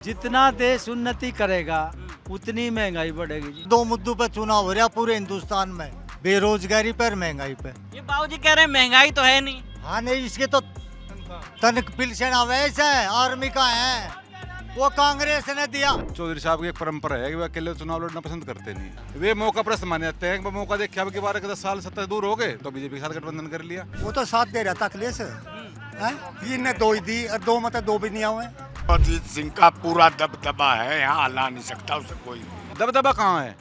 जितना देश उन्नति करेगा उतनी महंगाई बढ़ेगी जी। दो मुद्दों पे चुनाव हो रहा पूरे हिंदुस्तान में, बेरोजगारी पर महंगाई पे। ये बाबूजी कह रहे हैं महंगाई तो है नहीं। हाँ नहीं, इसके तो तनक पिलसन अवैस है, आर्मी का है, वो कांग्रेस ने दिया। चौधरी साहब की एक परंपरा है कि वे अकेले चुनाव लड़ना पसंद करते नहीं। वे मौका प्रस्त माने जाते हैं कि मौका देखे अब के 10 साल 70 दूर हो गए तो बीजेपी के साथ गठबंधन कर लिया। वो तो साथ दे रहा था अखिलेश, इनने दो ही दी और दो मतलब दो भी नहीं हुए। अजीत सिंह का पूरा दबदबा है, यहाँ हला नहीं सकता उसे कोई। दबदबा कहाँ है?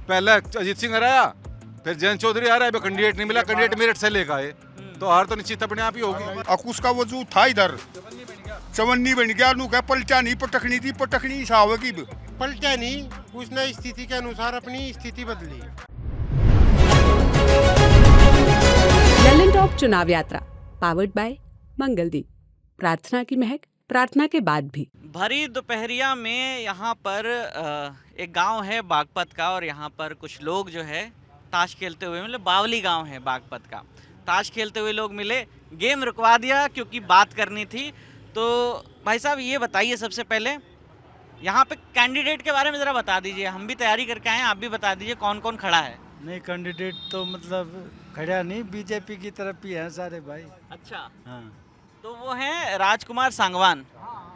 पहले अजीत सिंह हराया, फिर जयंत चौधरी आ रहा है, कैंडिडेट नहीं मिला, कैंडिडेट मेरिट से लेकर आए तो हार तो निश्चित अपने आप ही होगी। अकुश का वजूद था इधर, चवन्नी बन गया, नू क्या पलटा नहीं, पटकनी थी, पटकनी साव की पलटा नहीं, उसने स्थिति के अनुसार अपनी स्थिति बदली। ललन टॉप चुनाव यात्रा पावर्ड बाय मंगलदीप। प्रार्थना की महक प्रार्थना के बाद भी। भरी दोपहरिया में यहाँ पर एक गांव है बागपत का, और यहाँ पर कुछ लोग जो है ताश खेलते हुए मिले। बावली गांव है बागपत का। ताश खेलते हुए लोग मिले, गेम रुकवा दिया क्योंकि बात करनी थी। तो भाई साहब ये बताइए, सबसे पहले यहाँ पे कैंडिडेट के बारे में ज़रा बता दीजिए। हम भी तैयारी करके आए हैं, आप भी बता दीजिए कौन कौन खड़ा है। नहीं, कैंडिडेट तो मतलब खड़ा नहीं, बीजेपी की तरफ ही है सारे भाई। अच्छा, हाँ, तो वो हैं राजकुमार सांगवान,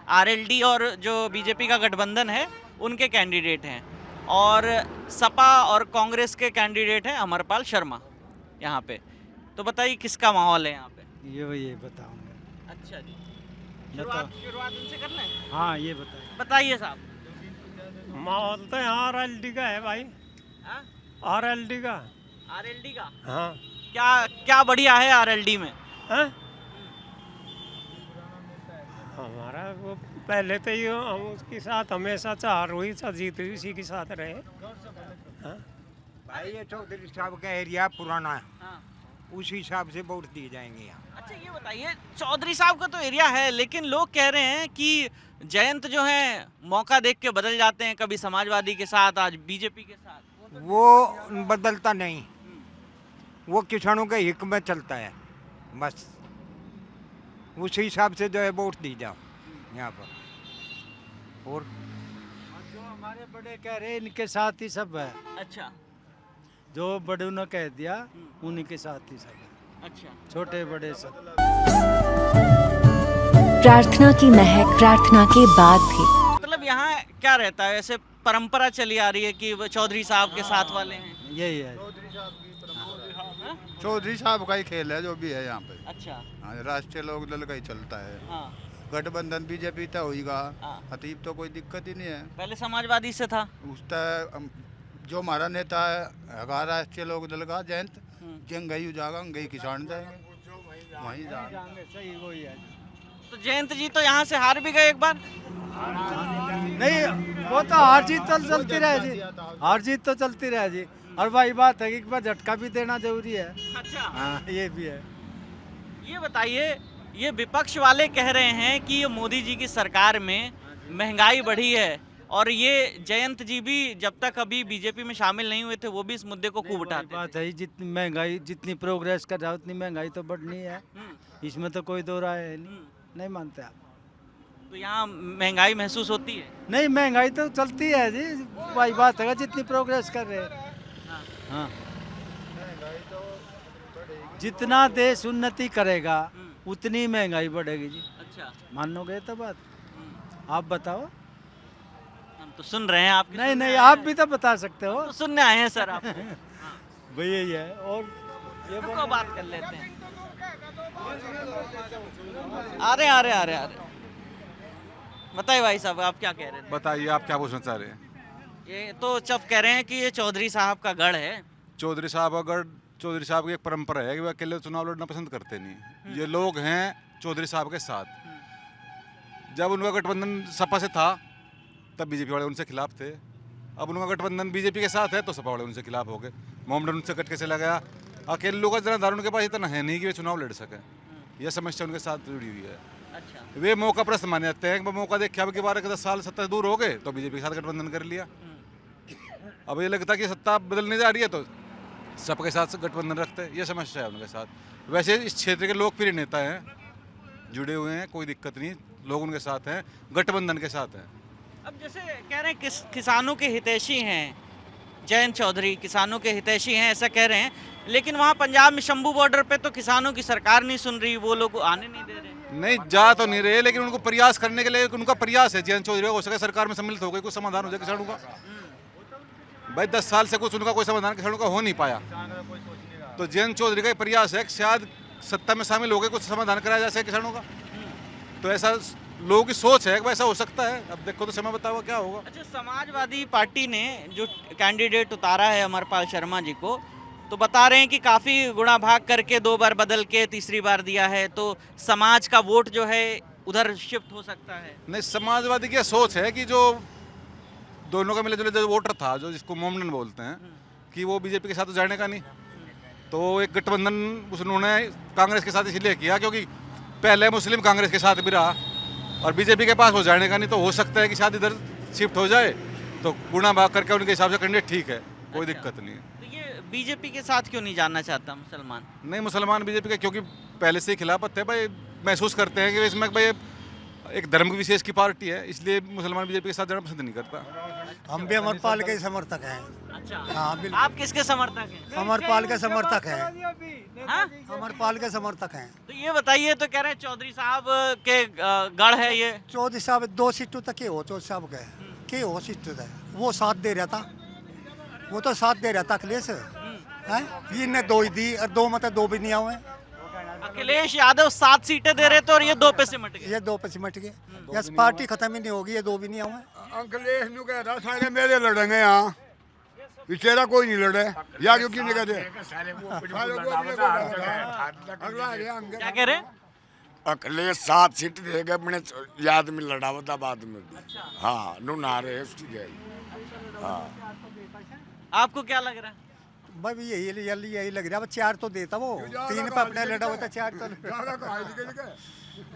आरएलडी और जो बीजेपी का गठबंधन है उनके कैंडिडेट हैं, और सपा और कांग्रेस के कैंडिडेट हैं अमरपाल शर्मा यहाँ पे। तो बताइए किसका माहौल है यहाँ पे? ये बताऊंगा। अच्छा जी, बताओ। शुरुआत उनसे करना है। हाँ, ये बताइए। बताइए साहब। माहौल तो यहाँ आरएलडी का है भाई, आरएलडी का। आरएलडी का? हाँ। क्या क्या बढ़िया है आरएलडी में? हैं? हमारा वो पहले तो ये हम उसके साथ हमेशा चाह रोहित सा जीत उसी के साथ रहे। हाँ? भाई ये चौधरी साहब का एरिया पुराना है, हाँ। उस हिसाब से वोट दिए जाएंगे यहाँ। अच्छा ये बताइए, चौधरी साहब का तो एरिया है, लेकिन लोग कह रहे हैं कि जयंत जो है मौका देख के बदल जाते हैं, कभी समाजवादी के साथ, आज बीजेपी के साथ। वो बदलता नहीं, वो किसानों के हित में चलता है, बस उस हिसाब से जो है वोट दी जाओ यहाँ पर। और जो हमारे बड़े कह रहे इनके साथ ही सब है। अच्छा, जो बड़े ने कह दिया उन्हीं के साथ ही सब है। अच्छा, छोटे बड़े सब। प्रार्थना की महक प्रार्थना के बाद भी। मतलब यहाँ क्या रहता है? ऐसे परंपरा चली आ रही है कि वो चौधरी साहब के साथ वाले हैं। यही है। चौधरी साहब का ही खेल है जो भी है यहाँ पे। अच्छा, हाँ, राष्ट्रीय लोक दल का ही चलता है। हाँ। गठबंधन बीजेपी तो होगा, हाँ। अतीब तो कोई दिक्कत ही नहीं है। पहले समाजवादी से था। उसका जो हमारा नेता है राष्ट्रीय लोक दल का जयंत, जंग गई जाएगा, गई किसान जाएंगे वहीं जाएंगे। सही वही है। तो जयंत जी तो यहाँ से हार भी गए एक बार। नहीं, वो तो हार जीत तो चलती रहे जी, हार जीत तो चलती रहे जी। और वही बात है कि एक बार झटका भी देना जरूरी है। अच्छा, हाँ, ये भी है। ये बताइए, ये विपक्ष वाले कह रहे हैं कि ये मोदी जी की सरकार में महंगाई बढ़ी है, और ये जयंत जी भी जब तक अभी बीजेपी में शामिल नहीं हुए थे वो भी इस मुद्दे को खूब उठाते थे। बात है, जितनी महंगाई जितनी प्रोग्रेस कर रहा है उतनी महंगाई तो बढ़नी है, इसमें तो कोई दो राय है नहीं। नहीं मानते आप? तो यहाँ महंगाई महसूस होती है? नहीं, महंगाई तो चलती है जी, वही बात है जितनी प्रोग्रेस कर रहे हैं। हाँ, जितना देश उन्नति करेगा उतनी महंगाई बढ़ेगी जी। अच्छा, मानोगे तो बात? आप बताओ। हम तो सुन रहे हैं आपकी। नहीं नहीं, आप भी तो बता सकते हो। तो सुनने आए हैं सर आप। भाई यही है। और ये रुको, बात कर लेते हैं। आ रहे बताइए भाई साहब, आप क्या कह रहे थे? बताइए आप क्या पूछना चाह रहे हैं? ये तो सब कह रहे हैं कि ये चौधरी साहब का गढ़ है। चौधरी साहब अगर चौधरी साहब की एक परंपरा है कि वे अकेले चुनाव लड़ना पसंद करते नहीं। ये लोग हैं चौधरी साहब के साथ। जब उनका गठबंधन सपा से था तब बीजेपी वाले उनसे खिलाफ थे, अब उनका गठबंधन बीजेपी के साथ है तो सपा वाले उनसे खिलाफ हो गए। मोहम्मद उनसे कट के चला गया। अकेले लोगों का जनाधार उनके पास इतना है नहीं कि वे चुनाव लड़ सकें। यह समस्या उनके साथ जुड़ी हुई है। अच्छा, वे मौका प्रस्त माने जाते हैं कि मौका देखे अब के 10 साल 70 दूर हो गए तो बीजेपी के साथ गठबंधन कर लिया। अब ये लगता है कि सत्ता बदलने जा रही है तो सबके साथ गठबंधन रखते हैं। ये समस्या है उनके साथ। वैसे इस क्षेत्र के लोकप्रिय नेता हैं, जुड़े हुए हैं, कोई दिक्कत नहीं, लोग उनके साथ हैं, गठबंधन के साथ हैं। अब जैसे कह रहे हैं किसानों के हितैषी हैं, जयंत चौधरी किसानों के हितैषी हैं ऐसा कह रहे हैं, लेकिन वहाँ पंजाब में शंभू बॉर्डर पे तो किसानों की सरकार नहीं सुन रही, वो लोग आने नहीं दे रहे। नहीं जा तो नहीं रहे, लेकिन उनको प्रयास करने के लिए उनका प्रयास है जयंत चौधरी हो सके सरकार में सम्मिलित हो गई, कुछ समाधान हो जाए किसानों का। भाई 10 साल से कुछ उनका कोई समाधान किसानों का हो नहीं पाया, तो जयंत चौधरी का प्रयास है कि शायद सत्ता में शामिल हो गए कुछ समाधान कराया जा सके किसानों का। तो ऐसा लोगों की सोच है कि वैसा हो सकता है, अब देखो तो समय बताओ क्या होगा। अच्छा, समाजवादी पार्टी ने जो कैंडिडेट उतारा है अमरपाल शर्मा जी को, तो बता रहे हैं कि काफ़ी गुणा भाग करके 2 बार बदल के तीसरी बार दिया है, तो समाज का वोट जो है उधर शिफ्ट हो सकता है। नहीं, समाजवादी की सोच है कि जो दोनों का मिले जुले जो वोटर था, जो जिसको मोमडन बोलते हैं, कि वो बीजेपी के साथ तो जाने का नहीं, तो एक गठबंधन उन्होंने कांग्रेस के साथ इसलिए किया क्योंकि पहले मुस्लिम कांग्रेस के साथ भी रहा और बीजेपी के पास वो जाने का नहीं, तो हो सकता है कि शायद इधर शिफ्ट हो जाए, तो गुणा भाग करके उनके हिसाब से कैंडिडेट ठीक है, कोई दिक्कत नहीं है। तो ये बीजेपी के साथ क्यों नहीं जानना चाहता मुसलमान? नहीं, मुसलमान बीजेपी के क्योंकि पहले से ही खिलाफत है भाई, महसूस करते हैं कि इसमें भाई एक धर्म विशेष की पार्टी है, इसलिए मुसलमान बीजेपी के साथ जाना पसंद नहीं करता। हम भी अमरपाल के समर्थक हैं। अच्छा, हाँ बिल्कुल, आप किसके समर्थक हैं? अमरपाल के समर्थक हैं। हाँ? अमरपाल के समर्थक हैं। तो ये बताइए, तो कह रहे हैं चौधरी साहब के गढ़ है ये। चौधरी साहब 2 सीटों तक के हो, चौधरी साहब के हो सीट है, वो साथ दे रहा था, वो तो साथ दे रहा था अखिलेश है, इनने 2 ही दी और 2 मतलब 2 भी नहीं आए। अखिलेश यादव 7 सीटें दे रहे थे और ये 2 पे सिमट गए। ये 2 पे सिमट गए, यस पार्टी खत्म ही नहीं होगी, ये 2 भी नहीं आए। अखिलेश नु कह रहा सारे मेरे लड़ेंगे यहाँ, तेरा कोई नहीं लड़े या क्योंकि नहीं कहते क्या कह रहे हैं? अखिलेश 7 सीट देगा, मैंने याद में लड़ा हुआ था बाद में भी। हाँ, नु ना रहे उसकी गैल। हाँ, आपको क्या लग रहा है? भाई यही लग रहा है, 4 तो देता वो, 3 पे अपने लड़ा हुआ था, 4 तो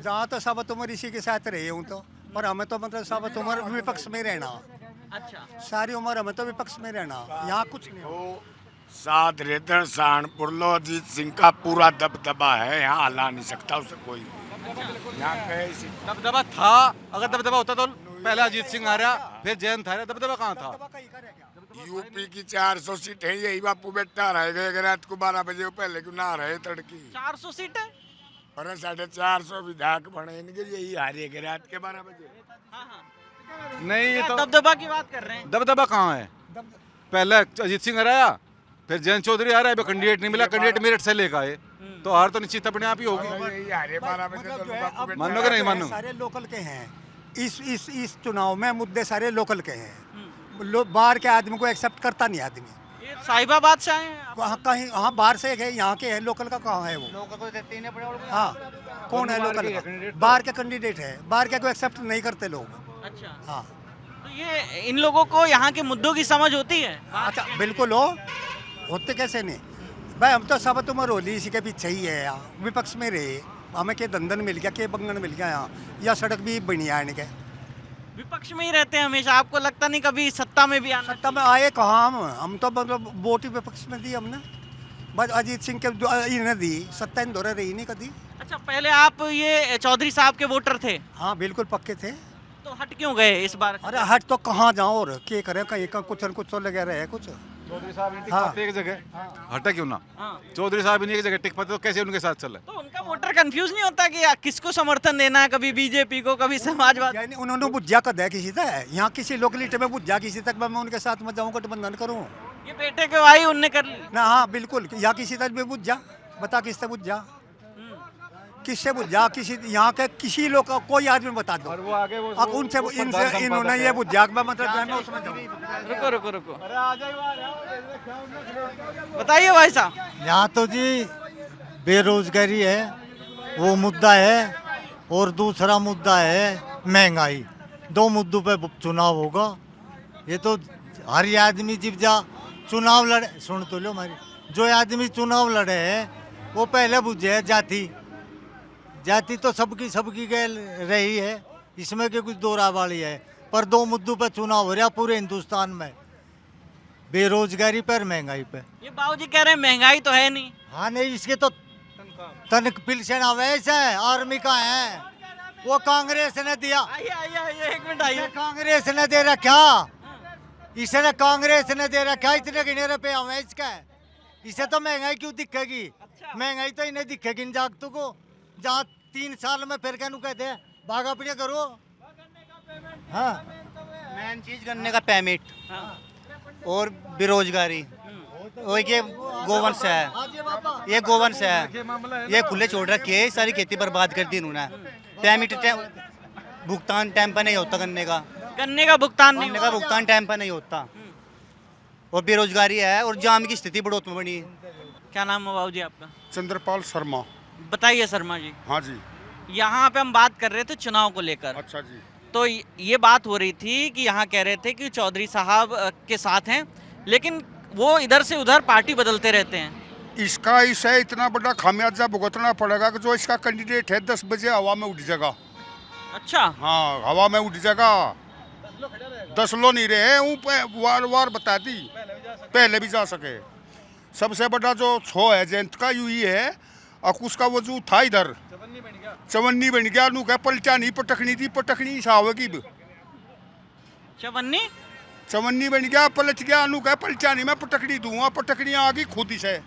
जहाँ तो सब उम्र इसी के साथ रहे हूँ तो, और हमें तो मतलब सब उम्र विपक्ष में रहना। अच्छा, सारी उम्र हमें तो विपक्ष में रहना, यहाँ कुछ नहीं हो। साथ रेतन सहारनपुर लो अजीत सिंह का पूरा दबदबा है, यहाँ हला नहीं सकता उसे कोई। यहाँ दबदबा था, अगर दबदबा होता तो पहले अजीत सिंह आ रहा, फिर जयंत आ रहा, दबदबा कहाँ था? यूपी की 400 सीट है, यही बापू बेटा रह गए रात को 12 बजे पहले क्यों ना रहे तड़की। 400 सीटें? और 450 विधायक बने इनके, यही हारे गए रात के 12 बजे। नहीं, ये तो दबदबा की बात कर रहे हैं। दबदबा कहाँ है? पहले अजीत सिंह आया, फिर जयंत चौधरी आ रहा है, कैंडिडेट नहीं मिला, कैंडिडेट मेरिट से लेकर आए, तो हार तो निश्चित अपने आप ही होगी। यही हारे 12 बजे तो मानो कि नहीं मानो? सारे लोकल के हैं, इस चुनाव में मुद्दे सारे लोकल के हैं, बाहर के आदमी को एक्सेप्ट करता नहीं आदमी। ये साहिबाबाद से आए हैं आप? वहाँ कहीं, हाँ बाहर से है, यहाँ के है, लोकल का कहाँ है वो? हाँ, कौन है लोकल का? बाहर के कैंडिडेट है, बाहर के को एक्सेप्ट नहीं करते लोग। अच्छा, हाँ, तो ये इन लोगों को यहाँ के मुद्दों की समझ होती है? अच्छा बिल्कुल होते कैसे नहीं भाई, हम तो सब उम्र होली इसी के पीछे ही है, यहाँ विपक्ष में रहे, हमें के धंधन मिल गया, के बंगन मिल गया यहाँ, या सड़क भी बनी है इनके। विपक्ष में ही रहते हैं हमेशा, आपको लगता नहीं कभी सत्ता में भी आना? सत्ता में आए कहाँ हम तो मतलब वोट ही विपक्ष में दी हमने, बस अजीत सिंह के इन्हें दी, सत्ता इन दौरे रही नहीं कभी। अच्छा, पहले आप ये चौधरी साहब के वोटर थे? हाँ बिल्कुल पक्के थे। तो हट क्यों गए इस बार? अरे हट तो कहाँ जाओ, और क्या करें, कहीं का कुछ न कुछ तो लगे रहे कुछ। चौधरी साहब नहीं टिक हाँ। पाते एक जगह, हटा क्यों ना? हाँ। चौधरी साहब ही नहीं एक जगह टिक पाते, तो कैसे उनके साथ चले? तो उनका वोटर कंफ्यूज नहीं होता कि किसको समर्थन देना है, कभी बीजेपी को, कभी समाजवादी? यानी उन्होंने बुझा कर दिया किसी तक, यहाँ किसी लोकलिटी में बुझा किसी तक, मैं उनके साथ में जाऊँ गठबंधन करूँ ये बेटे के भाई उनने कर ली ना। हाँ बिल्कुल, यहाँ किसी तक भी बुझा, बता किससे बुझा, किससे बुझा, किसी यहाँ के किसी लोग का कोई आदमी बता दो, और वो आगे वो अब उनसे इनसे इन्होंने ये बुझा, मतलब जो है मैं उसमें जाऊँ। रुको रुको रुको, बताइए भाई साहब। यहाँ तो जी बेरोजगारी है, वो मुद्दा है, और दूसरा मुद्दा है महंगाई। 2 मुद्दों पे चुनाव होगा, ये तो हर आदमी जब जा चुनाव लड़े, सुन तो लो हमारी, जो आदमी चुनाव लड़े है वो पहले बुझे है जाति तो सबकी गैल रही है, इसमें के कुछ दोरा वाली है, पर 2 मुद्दों पे चुनाव हो रहा पूरे हिंदुस्तान में, बेरोजगारी पर महंगाई पे। ये बाबूजी कह रहे हैं महंगाई तो है नहीं। हाँ नहीं, इसके तो तनक पिलसन अवैस है, आर्मी का है, वो कांग्रेस ने दिया, आइए आइए आइए, एक मिनट आइए। कांग्रेस ने दे रखा, इसने कांग्रेस ने दे रखा। इतने गिने रुपए हुए इसका, इसे तो महंगाई क्यों दिखेगी? महंगाई तो इन्हें दिखेगी इन जागतों को, जहाँ 3 साल में फिर कहूँ कहते हैं भाग अपने करो। हाँ, मेन चीज करने का पेमेंट और बेरोजगारी, और ये गोवंश है, ये गोवंश है, ये खुले छोड़ रखी है, सारी खेती बर्बाद कर दी इन्होंने। पेमेंट भुगतान टाइम पर नहीं होता, गन्ने का भुगतान नहीं गन्ने का भुगतान टाइम पर नहीं होता, और बेरोजगारी है, और जाम की स्थिति बढ़ोतरी बनी है। क्या नाम है बाबू जी आपका? चंद्रपाल शर्मा। बताइए शर्मा जी। हाँ जी। यहाँ पे हम बात कर रहे थे चुनाव को लेकर, अच्छा जी। तो ये बात हो रही थी कि यहाँ कह रहे थे कि चौधरी साहब के साथ हैं, लेकिन वो इधर से उधर पार्टी बदलते रहते हैं। इसका इसे इतना बड़ा खामियाजा भुगतना पड़ेगा कि जो इसका कैंडिडेट है 10 बजे हवा में उठ जाएगा। अच्छा, हाँ, हवा में उठ जाएगा। 10 लो नहीं रहे, वार वार बता दी, पहले भी जा सके। सबसे बड़ा जो छो है जयंत का यू ही है, और उसका वजूद था इधर चवन्नी बन गया। नू कह पलटा नहीं, पटकनी थी, पटकनी सावगी चवन्नी बन गया, पलट गया। नू कह पलटा नहीं, मैं पटकनी दूंगा, पटकनी आ गई खुद ही से।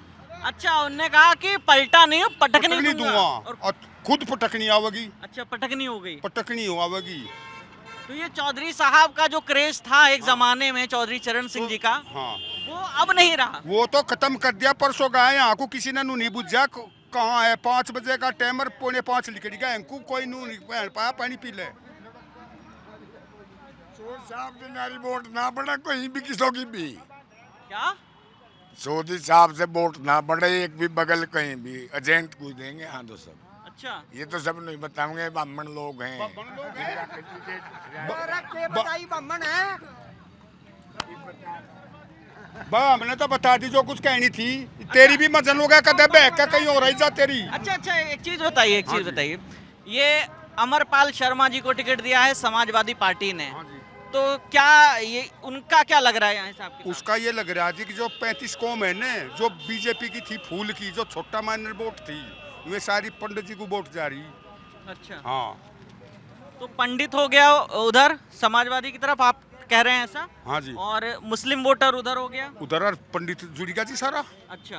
अच्छा, उन्होंने कहा कि पलटा नहीं, पटकनी दूंगा, और खुद पटकनी आवेगी। अच्छा, पटकनी हो गई, पटकनी आवेगी। तो ये चौधरी साहब का जो क्रेज था एक जमाने में, चौधरी चरण सिंह जी का, हाँ, वो अब नहीं रहा। वो तो खत्म कर दिया। परसों गए यहाँ को किसी ने नू नहीं बुझा कहाँ है। 5 बजे का टाइमर 4:45 लिख गया, कोई नू नहीं पाया, पानी पी ले। साहब से नारी वोट ना पड़ा कहीं भी, किसों की भी। क्या सोदी साहब से वोट ना पड़े एक भी, बगल कहीं भी एजेंट को देंगे। हाँ तो सब। अच्छा, ये तो सब नहीं बताऊंगे, ब्राह्मण लोग हैं। हमने तो बता दी जो कुछ कहनी थी। तेरी भी मजन हो गया, कदे बहक का कहीं हो रही जा तेरी। अच्छा, एक चीज बताइए, ये अमरपाल शर्मा जी को टिकट दिया है समाजवादी पार्टी ने, तो क्या ये उनका क्या लग रहा है यहाँ साहब? उसका ये लग रहा है कि जो 35 कौम है ना, जो बीजेपी की थी फूल की, जो छोटा माइनर वोट थी, वे सारी पंडित जी को वोट जा रही। अच्छा, हाँ, तो पंडित हो गया उधर समाजवादी की तरफ, आप कह रहे हैं ऐसा? हाँ जी। और मुस्लिम वोटर उधर हो गया, उधर और पंडित जुड़ेगा जी सारा। अच्छा,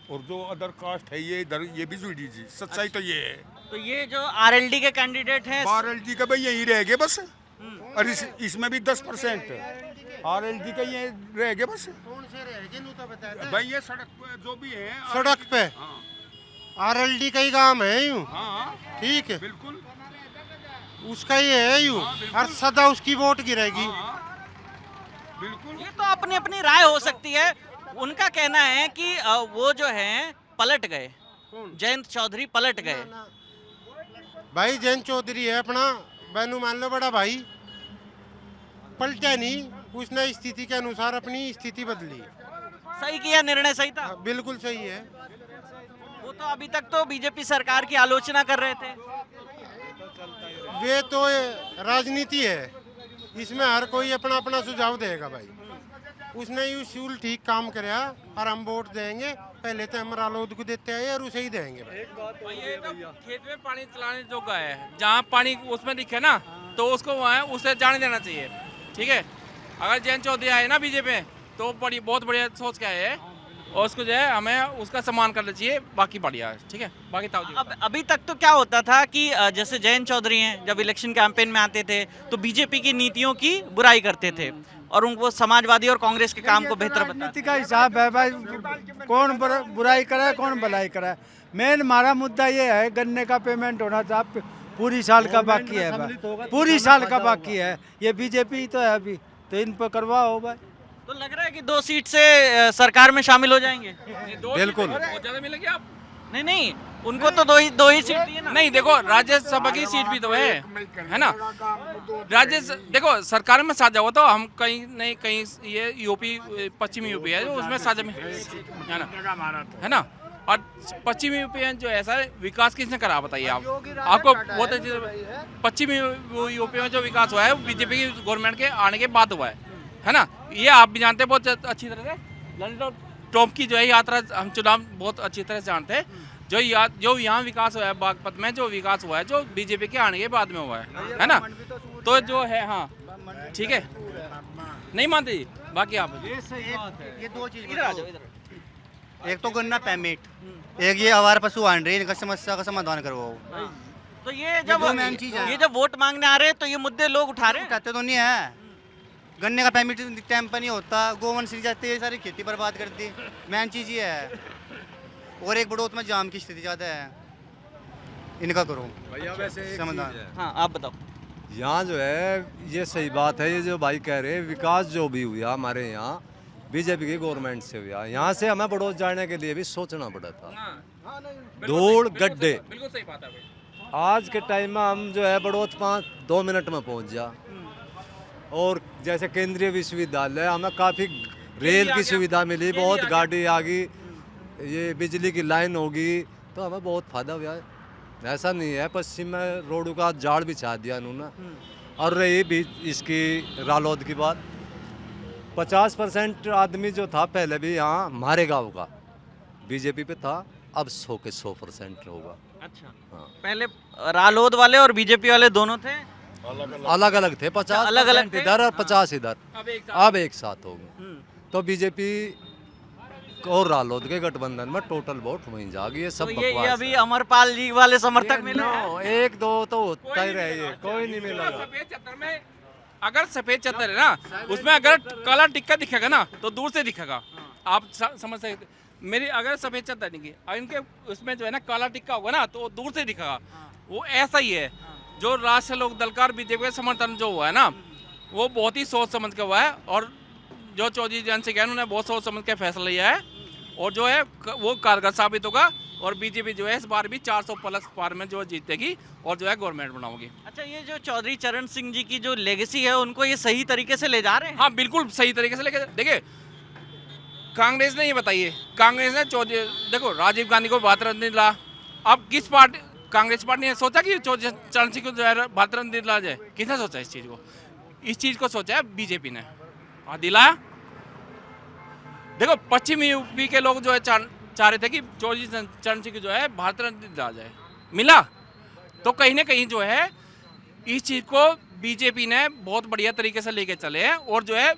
और जो अदर कास्ट है ये इधर, ये भी जुड़ी जी। सच्चाई तो ये है। तो ये जो आरएलडी के कैंडिडेट हैं, आरएलडी का भाई यही रह गए बस, और इसमें भी 10% आरएलडी का ये रह गए बस। कौन से रहेंगे? भाई ये सड़क जो भी है, सड़क पे आरएलडी का ही काम है यूं। हाँ, ठीक है, बिल्कुल उसका ही है यूं, हर सदा उसकी वोट गिरेगी। बिल्कुल। ये तो अपनी अपनी राय हो सकती है। उनका कहना है कि वो जो है पलट गए, जयंत चौधरी पलट गए। भाई जयंत चौधरी है अपना, बैनू मान लो बड़ा भाई, पलटा नहीं, उसने स्थिति के अनुसार अपनी स्थिति बदली। सही किया, निर्णय सही था। बिल्कुल सही है। वो तो अभी तक तो बीजेपी सरकार की आलोचना कर रहे थे। वे तो राजनीति है, इसमें हर कोई अपना अपना सुझाव देगा भाई। उसने ये उसूल ठीक काम कराया, और हम वोट देंगे। पहले तो हम रालोद को देते आए और उसे ही देंगे भाई। ये तो खेत में पानी चलाने जोगा है, जहाँ पानी उसमें दिखे ना, तो उसको वहाँ उसे जाने देना चाहिए। ठीक है, अगर जयंत चौधरी आए ना बीजेपी में, तो बहुत बढ़िया सोच के आए हैं, और उसको जो है हमें उसका सम्मान करना चाहिए। बाकी बढ़िया है, ठीक है। बाकी अभी तक तो क्या होता था कि जैसे जयंत चौधरी हैं, जब इलेक्शन कैंपेन में आते थे तो बीजेपी की नीतियों की बुराई करते थे, और उनको समाजवादी और कांग्रेस के काम को बेहतर बताते। नीति का हिसाब है भाई, कौन बुराई कराए कौन भलाई कराए। मेन हमारा मुद्दा ये है, गन्ने का पेमेंट होना चाहिए, पूरी साल का बाकी है भाई, पूरी साल का बाकी है। ये बीजेपी तो है अभी, तो इन पर करवाओ भाई। तो लग रहा है कि 2 सीट से सरकार में शामिल हो जाएंगे। बिल्कुल, बहुत ज्यादा मिलेगी आप। नहीं, उनको तो दो ही सीट दी है ना। नहीं, देखो राज्यसभा की सीट भी तो है ना। देखो सरकार में साझा हुआ तो हम कहीं नहीं कहीं, ये यूपी पश्चिमी यूपी है जो उसमें साझा में है ना। और पश्चिमी यूपी जो ऐसा है, विकास किसने करा बताइए आप? आपको बहुत अच्छी पश्चिमी यूपी में जो विकास हुआ है बीजेपी की गवर्नमेंट के आने के बाद हुआ है ना। ये आप भी जानते हैं बहुत अच्छी तरह से। लंदन टॉप की जो है यात्रा हम चुनाव बहुत अच्छी तरह से जानते हैं। जो यहाँ विकास हुआ है बागपत में, जो विकास हुआ है जो बीजेपी के आने के बाद में हुआ है ना, तो जो है हाँ ठीक है, नहीं मानते जी। बाकी आप ये दो चीज, एक तो गन्ना पेमेंट, एक ये आवारा पशु आन रही, इनका समस्या का समाधान करवाओ। तो ये जब वोट मांगने आ रहे हैं तो ये मुद्दे लोग उठा रहे हैं। उठाते तो नहीं है, गन्ने का पेमेंट टाइम पर नहीं होता, गोवंश जाते हैं, सारी खेती बर्बाद कर दी, मेन चीज़ ये है। और एक बड़ौत में जाम की स्थिति ज़्यादा है, इनका करो समाधान। हाँ आप बताओ। यहाँ जो है ये सही बात है, ये जो भाई कह रहे हैं विकास जो भी हुआ हमारे यहाँ बीजेपी की गवर्नमेंट से हुआ, यहाँ से हमें बड़ौत जाने के लिए भी सोचना पड़ा था, धूल गड्ढे। बिल्कुल सही बात है भाई। आज के टाइम में हम जो है बड़ौत 2 मिनट में पहुँच जा, और जैसे केंद्रीय विश्वविद्यालय हमें काफ़ी रेल की सुविधा मिली, बहुत गाड़ी आ गई, ये बिजली की लाइन होगी, तो हमें बहुत फायदा हुआ है। ऐसा नहीं है, पश्चिम में रोड का जाड़ बिछा दिया उन्होंने। और रही भी इसकी रालोद की बात, 50% आदमी जो था पहले भी यहाँ हमारे गांव का बीजेपी पे था, अब 100 के 100% होगा। अच्छा हाँ। पहले रालोद वाले और बीजेपी वाले दोनों थे, अलग अलग थे, 50 अलग-अलग थे? इधर और 50 इधर, अब एक साथ हो गए। तो बीजेपी और रालोद के गठबंधन में टोटल वोट वहीं जा गई है। सब तो ये अभी अमरपाल जी वाले समर्थक मिले हैं? एक दो तो होता ही रहे, कोई नहीं मिलेगा। सफेद चद्दर में अगर सफेद चद्दर है ना, उसमें अगर काला टिक्का दिखेगा ना तो दूर से दिखेगा, आप समझ सकते। मेरी अगर सफेद चद्दर नहीं की, इनके उसमें जो है ना काला टिक्का होगा ना तो दूर से दिखेगा, वो ऐसा ही है। जो राष्ट्रीय लोक दल का और बीजेपी का समर्थन जो हुआ है ना, वो बहुत ही सोच समझ के हुआ है, और जो चौधरी जयंत सिंह उन्होंने बहुत सोच समझ के फैसला लिया है, और जो है वो कारगर साबित होगा, और बीजेपी जो है इस बार भी 400 प्लस पार में जो जीतेगी और जो है गवर्नमेंट बनाओगी। अच्छा, ये जो चौधरी चरण सिंह जी की जो लेगेसी है उनको ये सही तरीके से ले जा रहे हैं? हाँ बिल्कुल सही तरीके से लेके, देखिए कांग्रेस ने ये बताइए, कांग्रेस ने चौधरी देखो राजीव गांधी को भारत रत्न दिला, अब किस पार्टी, कांग्रेस पार्टी ने सोचा कि चौधरी चरण सिंह को जो है भारत रत्न दिला जाए? किसने सोचा इस चीज़ को? इस चीज़ को सोचा है बीजेपी ने, दिलाया। देखो पश्चिमी यूपी के लोग जो है चाह रहे थे कि चौधरी चरण सिंह जो है भारत रत्न दिला जाए, मिला। तो कहीं ना कहीं जो है इस चीज़ को बीजेपी ने बहुत बढ़िया तरीके से लेके चले हैं, और जो है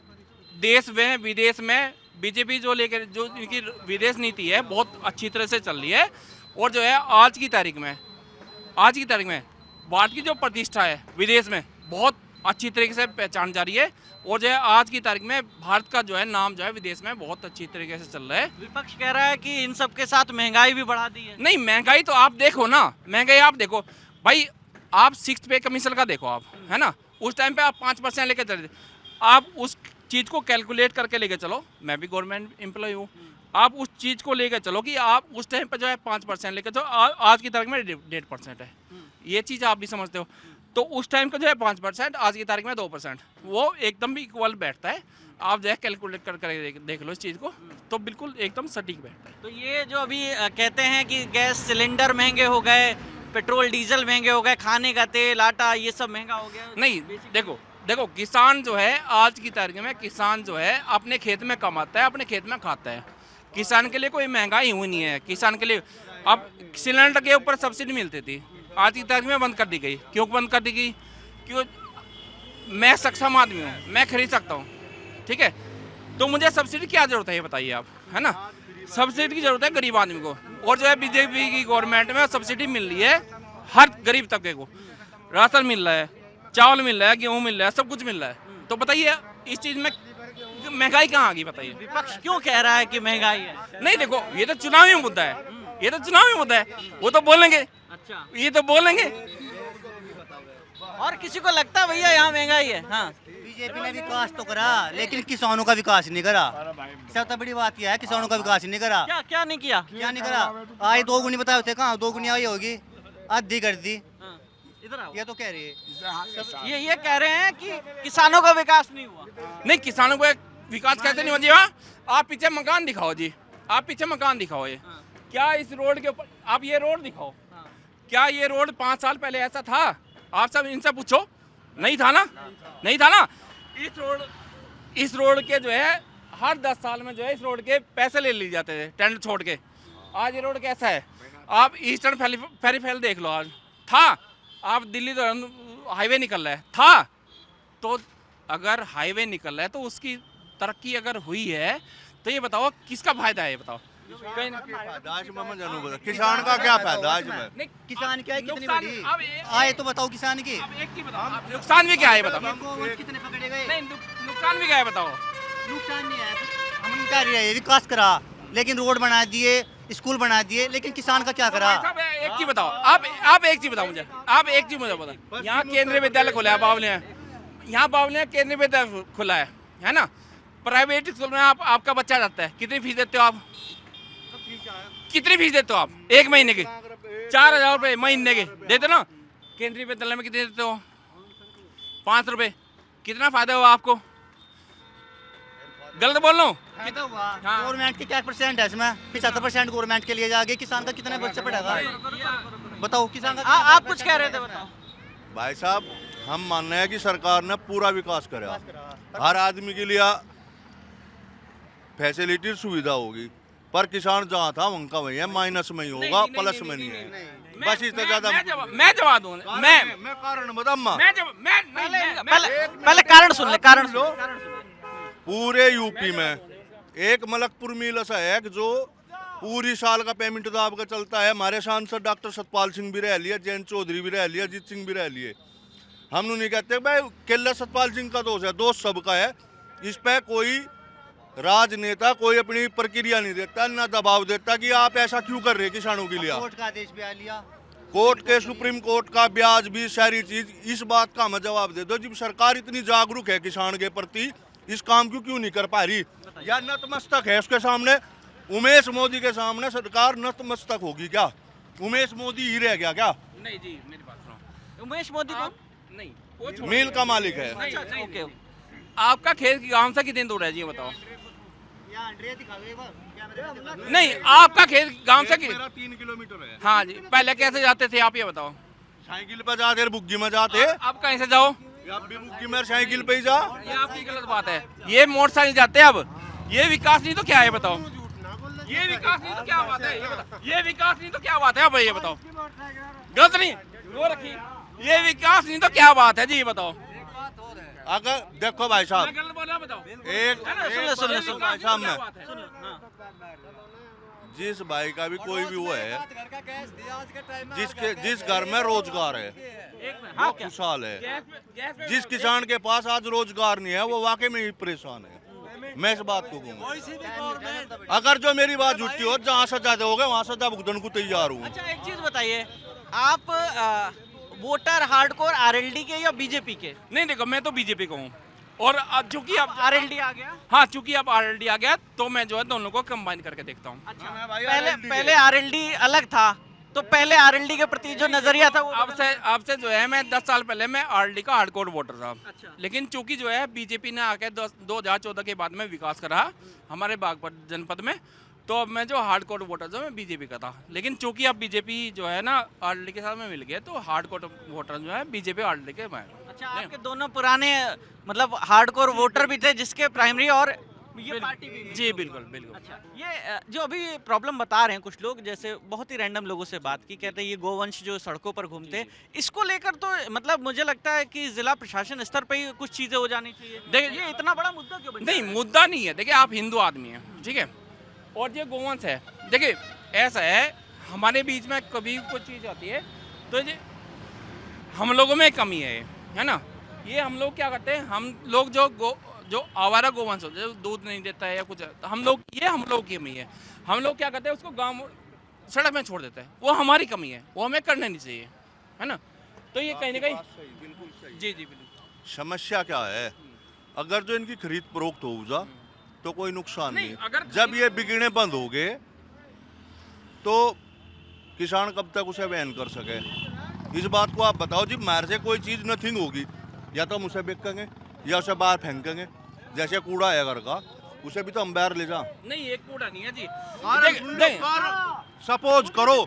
देश में विदेश में बीजेपी जो लेकर जो इनकी विदेश नीति है बहुत अच्छी तरह से चल रही है, और जो है आज की तारीख में भारत की जो प्रतिष्ठा है विदेश में बहुत अच्छी तरीके से पहचान जा रही है, और जो है आज की तारीख में भारत का जो है नाम जो है विदेश में बहुत अच्छी तरीके से चल रहा है। विपक्ष कह रहा है कि इन सब के साथ महंगाई भी बढ़ा दी है। नहीं, महंगाई तो आप देखो ना, महंगाई आप देखो भाई, आप 6th पे कमीशन का देखो आप, है ना, उस टाइम पे आप 5% लेके चले थे, आप उस चीज़ को कैलकुलेट करके लेके चलो, मैं भी गवर्नमेंट एम्प्लॉय हूँ, आप उस चीज़ को लेके चलो कि आप उस टाइम पे जो है 5% लेके चलो, आज की तारीख में 1.5% है, ये चीज़ आप भी समझते हो। तो उस टाइम का जो है 5%, आज की तारीख में 2%, वो एकदम भी इक्वल बैठता है। आप जो है कैलकुलेट कर देख लो इस चीज़ को, तो बिल्कुल एकदम सटीक बैठता है। तो ये जो अभी कहते हैं कि गैस सिलेंडर महंगे हो गए, पेट्रोल डीजल महंगे हो गए, खाने का तेल आटा ये सब महंगा हो गया, नहीं देखो किसान जो है आज की तारीख में, किसान जो है अपने खेत में कमाता है, अपने खेत में खाता है, किसान के लिए कोई महंगाई हुई नहीं है। किसान के लिए अब सिलेंडर के ऊपर सब्सिडी मिलती थी, आज की तारीख में बंद कर दी गई। क्यों बंद कर दी गई? क्यों? मैं सक्षम आदमी हूँ, मैं खरीद सकता हूँ, ठीक है, तो मुझे सब्सिडी क्या जरूरत है ये बताइए आप, है ना। सब्सिडी की जरूरत है गरीब आदमी को, और जो है बीजेपी की गवर्नमेंट में सब्सिडी मिल रही है हर गरीब तबके को, राशन मिल रहा है, चावल मिल रहा है, गेहूँ मिल रहा है, सब कुछ मिल रहा है। तो बताइए इस चीज़ में महंगाई कहाँ आ गई बताइए? विपक्ष क्यों कह रहा है कि महंगाई है? नहीं देखो, ये तो चुनावी मुद्दा है, ये तो चुनावी मुद्दा है, वो तो बोलेंगे। अच्छा, ये तो बोलेंगे। और किसी को लगता है भैया यहाँ महंगाई है? हाँ, बीजेपी ने विकास तो करा, लेकिन किसानों का विकास नहीं करा। सबसे बड़ी बात यह है, किसानों का विकास नहीं करा। क्या नहीं किया? क्या नहीं करा? आज 2 गुनी बताए थे, कहाँ 2 गुनी आई होगी, आधी कर दी। इधर आओ। ये तो कह रही है, ये कह रहे हैं कि किसानों का विकास नहीं हुआ। नहीं, किसानों को विकास कैसे नहीं हो जी? आप पीछे मकान दिखाओ जी, आप पीछे मकान दिखाओ। ये क्या इस रोड के ऊपर आप ये रोड दिखाओ, क्या ये रोड 5 साल पहले ऐसा था? आप सब इनसे पूछो, नहीं था ना, नहीं था ना। इस रोड के जो है हर 10 साल में जो है इस रोड के पैसे ले लिए जाते थे टेंडर छोड़ के। आज ये रोड कैसा है? आप ईस्टर्न पेरिफेरल देख लो, आज था, आप दिल्ली तो हाईवे निकल रहा है, था, तो अगर हाईवे निकल रहा है तो उसकी तरक्की अगर हुई है तो ये बताओ किसका फायदा है, ये बताओ। किसान का क्या फायदा है इसमें? नहीं, किसान क्या है, कितनी नुकसान- बड़ी अब आए तो बताओ किसान की। अब एक चीज बताओ, आप नुकसान भी क्या है बताओ। कितने पकड़े गए? नहीं, नुकसान भी क्या है बताओ। नुकसान नहीं है, हम कह रहे हैं विकास करा, लेकिन रोड बना दिए, स्कूल बना दिए, लेकिन किसान का क्या करा? भाई साहब, एक चीज बताओ, आप एक चीज बताओ मुझे, आप एक चीज मुझे बताओ। यहाँ केंद्रीय विद्यालय खुला है बावलिया, यहाँ बावलिया केंद्रीय विद्यालय खुला है ना। प्राइवेट स्कूल में आपका बच्चा जाता है, कितनी फीस देते हो आप? कितनी फीस देते हो आप एक महीने की? 4,000 रुपये महीने के देते ना। केंद्रीय विद्यालय में कितने देते हो? 5 रुपये। कितना फायदा हुआ आपको? गलत बोल रहा हूँ? फायदा हुआ। हाँ। गवर्नमेंट की क्या परसेंट है इसमें? 75% गवर्नमेंट के लिए जाएगी, किसान का कितने बच्चे पड़ेगा? बताओ किसान का। आप कुछ कह रहे थे, बताओ। भाई साहब, हम मान रहे हैं कि सरकार ने पूरा विकास करा, हर आदमी के लिए फैसिलिटी सुविधा होगी, पर किसान जहाँ था उनका वही है, माइनस में ही होगा, प्लस में नहीं है। बस इससे ज्यादा मैं जवाब दूंगा। मैं कारण बताऊँ, पहले कारण सुन ले, कारण सुन। पूरे यूपी में एक मलकपुर मिल ऐसा है कि जो पूरी साल का पेमेंट दाब का चलता है। हमारे सांसद डॉक्टर सतपाल सिंह भी रह लिए, जयंत चौधरी भी रह लिए, अजीत सिंह भी रह लिए। हम नहीं कहते भाई केला सतपाल सिंह का दोष है, दोष सबका है। इस पे कोई राजनेता कोई अपनी प्रक्रिया नहीं देता, ना दबाव देता कि आप ऐसा क्यों कर रहे किसानों के लिए। कोर्ट का आदेश भी आ लिया, कोर्ट के, सुप्रीम कोर्ट का, ब्याज भी, सारी चीज। इस बात का हमें जवाब दे दो, जब सरकार इतनी जागरूक है किसान के प्रति, इस काम क्यों नहीं कर पा रही? या नतमस्तक है उसके सामने? उमेश मोदी के सामने सरकार नतमस्तक होगी क्या? उमेश मोदी ही रह गया क्या? नहीं जी, मेरी बात सुनो। उमेश मोदी को नहीं, वो छोड़ मिल का मालिक है। नहीं, ओके। आपका खेत गांव से कितनी दूर है जी, बताओ। नहीं, आपका खेत गांव से 3 किलोमीटर है। हाँ जी, पहले कैसे जाते थे आप ये बताओ। साइकिल पे जाते, बुग्गी में जाते। अब कहीं से जाओ? अब भी बुग्गी में साइकिल पे ही जा। ये आपकी गलत बात है, ये मोटरसाइकिल जाते हैं। अब ये विकास नहीं तो क्या है बताओ? ये विकास नहीं तो क्या बात है, ये बताओ। ये विकास नहीं तो क्या बात है, अब ये बताओ। गलत नहीं, वो रखिए। ये विकास नहीं तो क्या बात है जी, ये बताओ। अगर देखो भाई साहब, मैं गलत बोल रहा हूं, बताओ। सुन भाई साहब, मैं जिस भाई का भी कोई भी वो है, जिस घर में रोजगार है वो खुशहाल है। जिस किसान के पास आज रोजगार नहीं है वो वाकई में ही परेशान है। मैं इस बात को कहूँगा, अगर जो मेरी बात झूठी हो, जहाँ सजा दोगे वहाँ सजा भुगतने को तैयार हूँ। अच्छा, एक चीज बताइए, आप वोटर हार्डकोर आरएलडी के या बीजेपी के? नहीं, देखो मैं तो बीजेपी को हूँ, और अब चूंकि अब आरएलडी आ गया। हाँ, चूंकि अब आरएलडी आ गया तो मैं जो है दोनों को कंबाइन करके देखता हूँ। अच्छा, पहले आरएलडी अलग था, तो पहले आरएलडी के प्रति जो नजरिया था वो आपसे जो है, मैं 10 साल पहले मैं आरएलडी का हार्डकोर वोटर था। अच्छा। लेकिन चूंकि जो है बीजेपी ने आके 2014 के बाद में विकास करा हमारे बागपत जनपद में, तो अब मैं जो हार्डकोर वोटर जो मैं बीजेपी का था। लेकिन चूंकि अब बीजेपी जो है ना आरएलडी के साथ में मिल गया, तो हार्डकोर वोटर जो है बीजेपी आरएलडी के मैं। अच्छा, आपके दोनों पुराने मतलब हार्डकोर वोटर भी थे, जिसके प्राइमरी और ये पार्टी भी। जी बिल्कुल बिल्कुल। अच्छा, ये जो अभी प्रॉब्लम बता रहे हैं कुछ लोग, जैसे बहुत ही रैंडम लोगों से बात की, कहते हैं ये गोवंश जो सड़कों पर घूमते हैं, इसको लेकर तो मतलब मुझे लगता है कि जिला प्रशासन स्तर पे ही कुछ चीजें हो जानी चाहिए। देखिए, ये इतना बड़ा मुद्दा क्यों बन नहीं, मुद्दा नहीं है। देखिए, आप हिंदू आदमी हैं, ठीक है, और ये गोवंश है। देखिए, ऐसा है, हमारे बीच में कभी कोई चीज़ आती है तो ये हम लोगों में कमी है ना। ये हम लोग क्या करते हैं, हम लोग जो आवारा गोवंश होता है, जो दूध नहीं देता है या कुछ, हम लोग की कमी है। हम लोग क्या करते हैं, उसको गांव सड़क में छोड़ देते हैं, वो हमारी कमी है, वो हमें करना नहीं चाहिए, है ना। तो ये कहीं ना कहीं जी बिल्कुल। समस्या क्या है, अगर जो इनकी खरीद फरोख्त हो जा तो कोई नुकसान नहीं। अगर जब ये बिकने बंद हो गए तो किसान कब तक उसे बैन कर सके? इस बात को आप बताओ। जी मार से कोई चीज़ नथिंग होगी, या तो हम उसे बेचेंगे या उसे बाहर फेंकेंगे। जैसे कूड़ा है घर का, उसे भी तो हम बाहर ले जा। नहीं, एक कूड़ा नहीं है जी। सपोज करो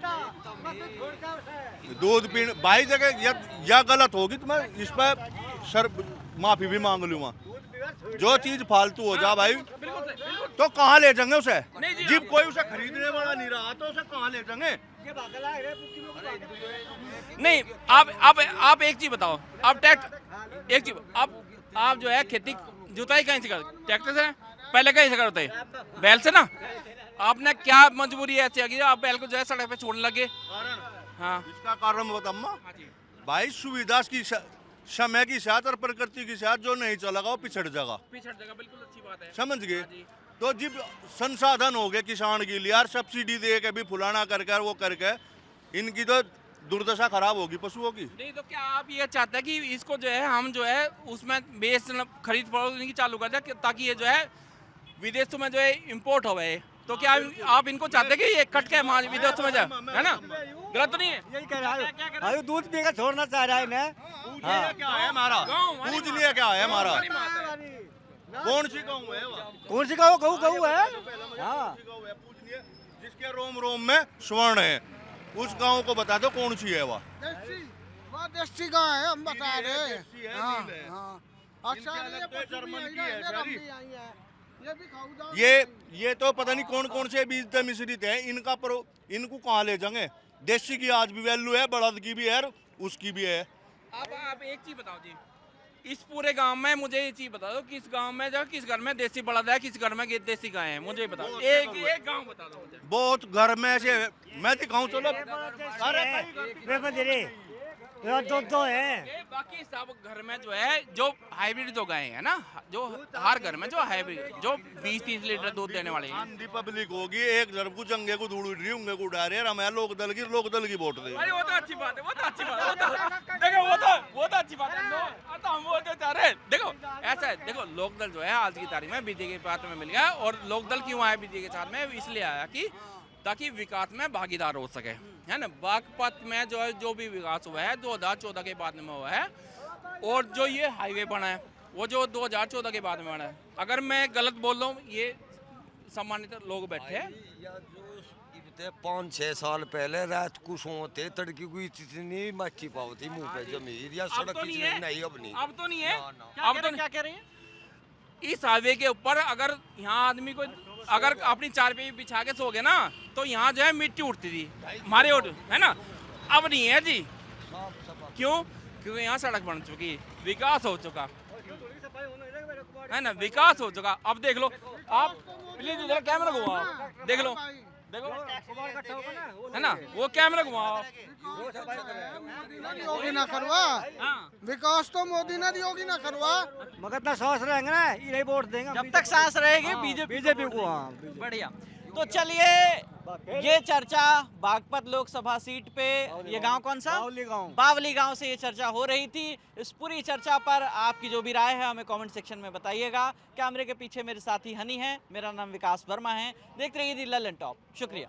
दूध पीने भाई जगह या गलत होगी तो मैं इस पर सर माफी भी मांग लूंगा। जो चीज फालतू हो जा भाई तो कहाँ ले जाएंगे उसे? जब कोई उसे खरीदने वाला नहीं रहा तो उसे कहाँ ले जाएंगे? नहीं आप एक चीज बताओ, आप एक चीज आप जो है खेती जुताई कहीं से करते? ट्रैक्टर से? पहले कहीं से करते? बैल से ना। आपने क्या मजबूरी ऐसी आ गई आप बैल को जो है सड़क पे छोड़ने लगे? हाँ, इसका कारण बताऊँ भाई, सुविधा की समय के साथ और प्रकृति के साथ जो नहीं चलेगा वो पिछड़ जाएगा। बिल्कुल अच्छी बात है। समझ गए? तो जब संसाधन हो गए किसान के लिए यार, सब्सिडी दे के भी फुलाना करके वो करके इनकी तो दुर्दशा खराब होगी पशुओं की। नहीं तो क्या आप ये चाहते हैं कि इसको जो है हम जो है उसमें बेच खरीद फरोख्त इनकी चालू कर दें ताकि ये जो है विदेशों में जो है इम्पोर्ट हो गए? तो क्या आप इनको चाहते हैं कि ये कट के विदेशों में जाए, है ना? गलत तो नहीं है? यही कह रहा है, दूध पी के छोड़ना चाह रहा है इन्हें। क्या है हमारा पूछ लिया, क्या है हमारा? कौन सी गऊ है? कौन सी गऊ है? हाँ, जिसके रोम रोम में स्वर्ण है, उस गांव को बता दो कौन सी है वह? देसी गाय है, हम बता रहे हैं। ये तो पता नहीं कौन कौन से बीज मिश्रित है इनको कहाँ ले जाएंगे? देसी की आज भी वैल्यू है, बड़द की भी है, उसकी भी है। आप एक चीज बताओ जी, इस पूरे गांव में मुझे ये चीज बता दो, किस गांव में जो किस घर में देसी बड़द है, किस घर में देसी गाय है, मुझे बता दो। एक गांव बता दो मुझे। बहुत घर में ऐसे मैं दिखाऊं, चलो। दो है। बाकी सब घर में जो है जो हाइब्रिड जो गाय है ना, जो हर घर में जो हाइब्रिड जो 20-30 लीटर दूध देने वाले हैं। आंधी पब्लिक होगी, एक तरफ को जंगे को दूड़ रही होंगे को उड़ा रहे हैं, हमें लोक दल की वोट दे। अरे वो तो अच्छी बात है, वो तो अच्छी बात है। देखो वो तो अच्छी बात है। तो हम वो तो चाह रहे हैं, देखो ऐसा है, देखो लोकदल जो है आज की तारीख में बीजेपी के पात्र में मिल गया। और लोकदल क्यों आया बीजेपी के साथ में? इसलिए आया कि ताकि विकास में भागीदार हो सके, है ना? बागपत में जो है जो भी विकास हुआ है 2014 के बाद में हुआ है, और जो ये हाईवे बना है वो जो 2014 के बाद में बना है। अगर मैं गलत बोल रहा हूँ, ये सम्मानित लोग बैठे हैं, 5-6 साल पहले रात को सोते तड़की को इतनी मच्छी पाव थी मुंह पे जमीर या सड़क तो नहीं अब नहीं। अब तो नहीं है। अब तो क्या कह रहे हैं? इस हाईवे के ऊपर अगर यहाँ आदमी को अगर अपनी चारपाई बिछा के सो गए ना, तो यहाँ जो है मिट्टी उठती थी हमारे ओर, है ना? अब नहीं है जी। क्यों? क्योंकि यहाँ सड़क बन चुकी, विकास हो चुका, है ना? विकास हो चुका। अब देख लो आप, प्लीज इधर कैमरा घुमाओ, देख लो, देखो, है ना? वो कैमरा घुमाओ। योगी ना करवा, विकास तो मोदी ने योगी ना करवा, मगर इतना सांस रहेंगे ना, यही वोट देंगे जब तक सांस रहेगी बीजेपी को। बढ़िया। तो चलिए, ये चर्चा बागपत लोकसभा सीट पे, ये गांव कौन सा? बावली गांव से ये चर्चा हो रही थी। इस पूरी चर्चा पर आपकी जो भी राय है हमें कमेंट सेक्शन में बताइएगा। कैमरे के पीछे मेरे साथी हनी है, मेरा नाम विकास वर्मा है। देखते रहिए दी ललन टॉप। शुक्रिया।